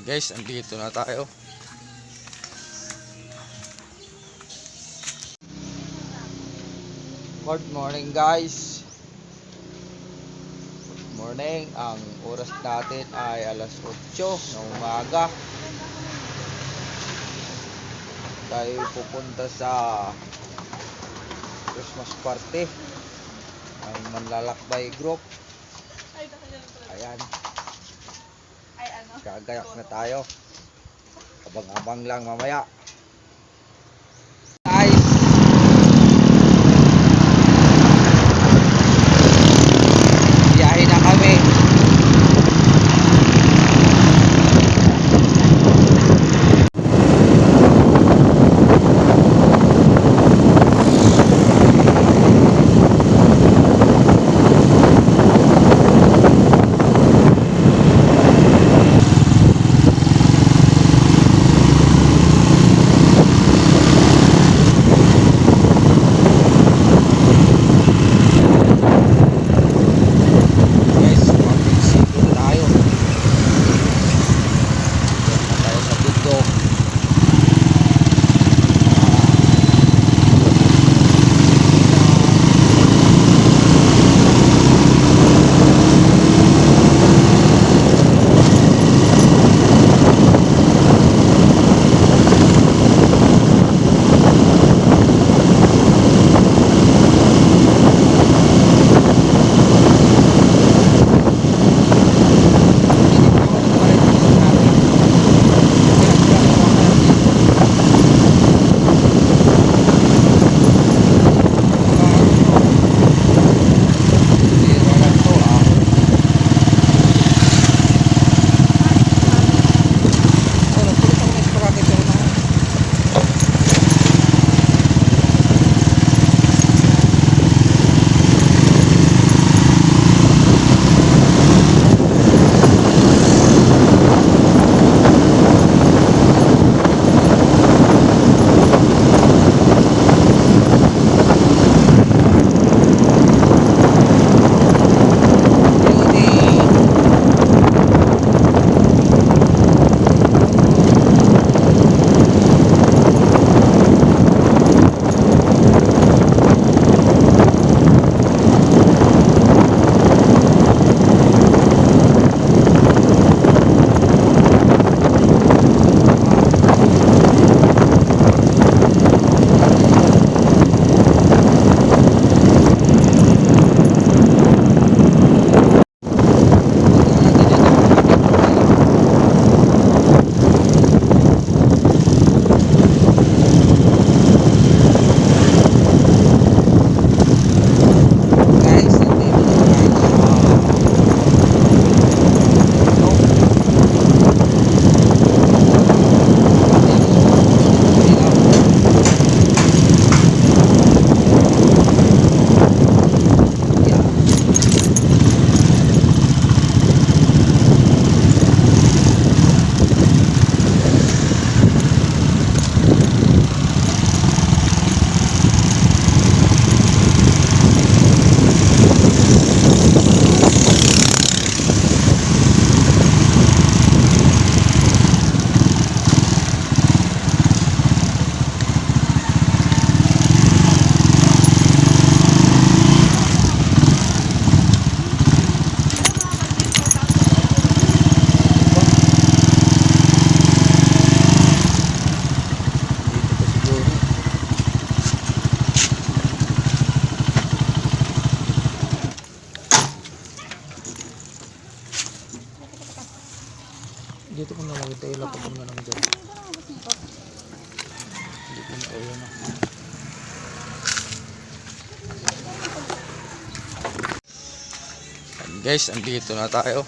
Guys, andito na tayo. Good morning guys. Good morning. Ang oras natin ay alas 8 ng umaga. Tayo pupunta sa Christmas party ng Manlalakbay Group. Ayan. Gagayak na tayo. Abang-abang lang mamaya. Guys, biyahe na kami. Dito ko na lang ito ilapag ko na lang dyan. Dito na tayo na. And guys, andito na tayo.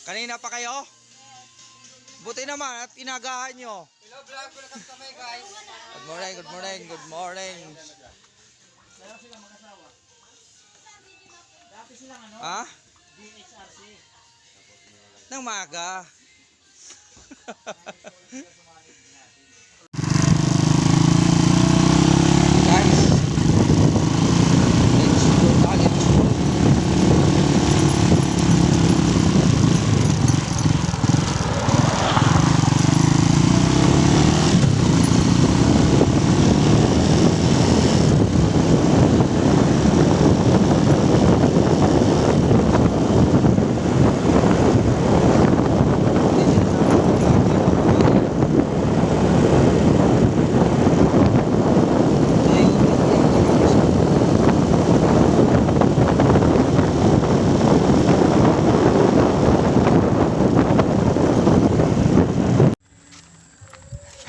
Kanina pa kayo? Buti naman at inagahan nyo. Hello vlog, welcome kami guys. Good morning, good morning, good morning. Dati silang ano? Ha? DHRC. Nang maga.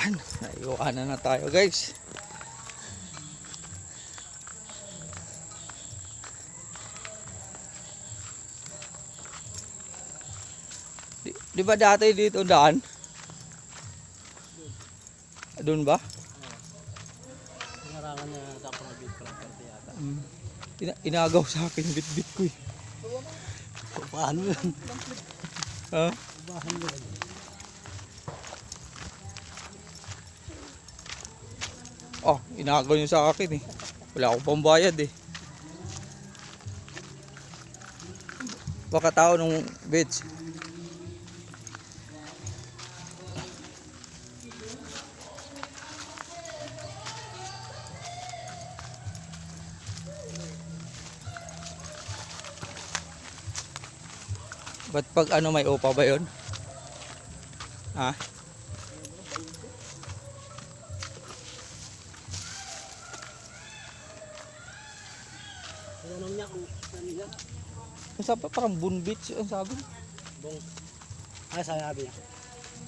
Yan, naiwanan na tayo guys. Di ba dati dito daan? Doon ba? Narangan niya sa ako ng bit property yata. Inagaw sa akin yung bit-bit ko eh. Paano yun? Ha? Paano yun? Oh, inagaw nyo sa akin eh. Wala akong pambayad eh. Baka tao nung bitch. Ba't pag ano may upa ba yun? Ha? Tanong niya kung saan niya. Ang sabi parang Boon Beach ang sabi. Bong. Ay, sabi niya.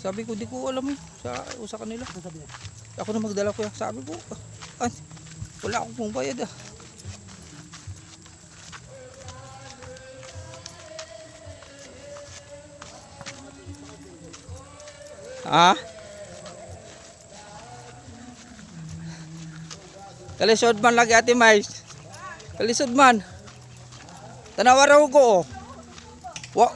Sabi ko di ko alam eh sa kanila. Ano sabi niya? Ako na magdala ko yan. Sabi ko wala akong pambayad ah. Ha? Kalisod man lagi ate Mais. Kalisod man. Tanawa raw ko oh. Wa.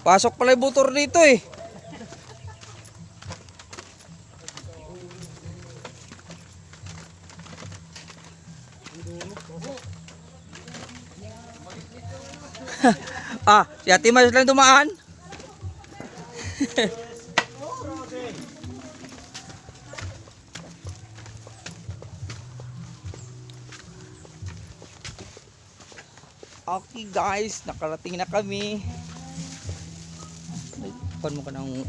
Pasok pala yung motor dito eh. Si Ate Mais lang dumaan. Okay guys, nakarating na kami. Kuhan mo ka ng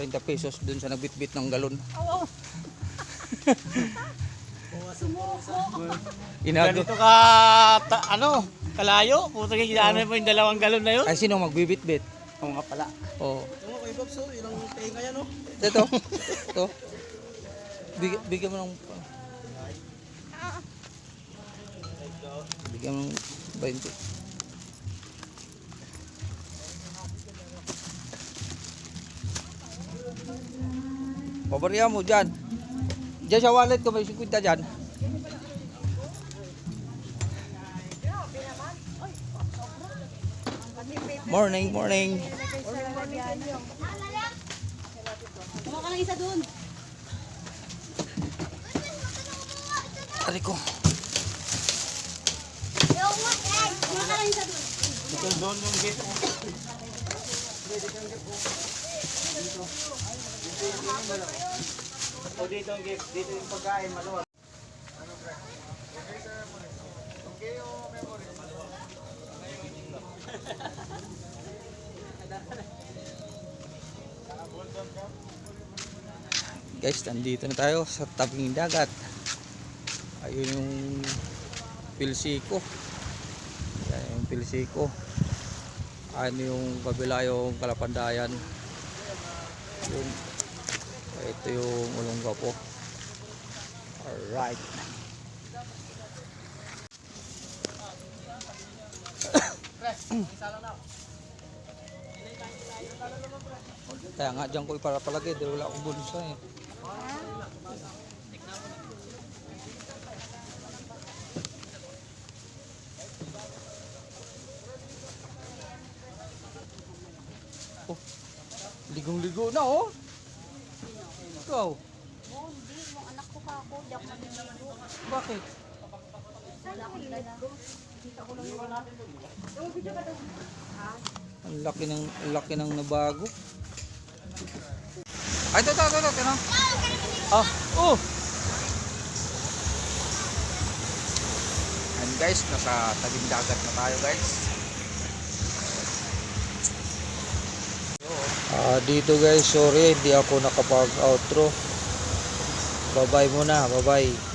30 pesos dun sa nagbitbit ng galon. Ganito ka, kalayo. Puto ka ginaan mo yung 2 galon na yun. Ay, sino magbibitbit? Oo nga pala. Oo. Yung mga ibab, so, ilang tenga yan, no? Ito. Ito. Bigyan mo ng... Bigyan mo ng 20. Pabarya mo dyan. Dyan sa wallet ko may 50 dyan. Morning, morning. Kuha ka ng isa dun. Ari ko. Kuha ka ng isa dun. Ito doon yung gate. O dito ang gate, dito yung pagkain, maluwag. Guys, nandito na tayo sa tabing dagat. Ayun yung Pilsico. Yan yung Pilsico. Ano yung kabila yung Kalapandayan. Yun. Ito yung Olonga po. Alright. Kaya nga dyan ko iparapalagay dahil wala akong bulsa eh. Oh, ligong-ligo na oh. Ikaw, Oh, hindi. Yung anak ko pa ako. Di ako maniligo. bakit? Wala akong dala. Kita ko lang yung wala. Ang laki ng nabago. Ay, ito. Ito. Ah, oh. And guys, nasa tabing dagat na tayo guys. Dito guys, sorry, hindi ako nakapag-outro. Bye-bye muna, bye-bye.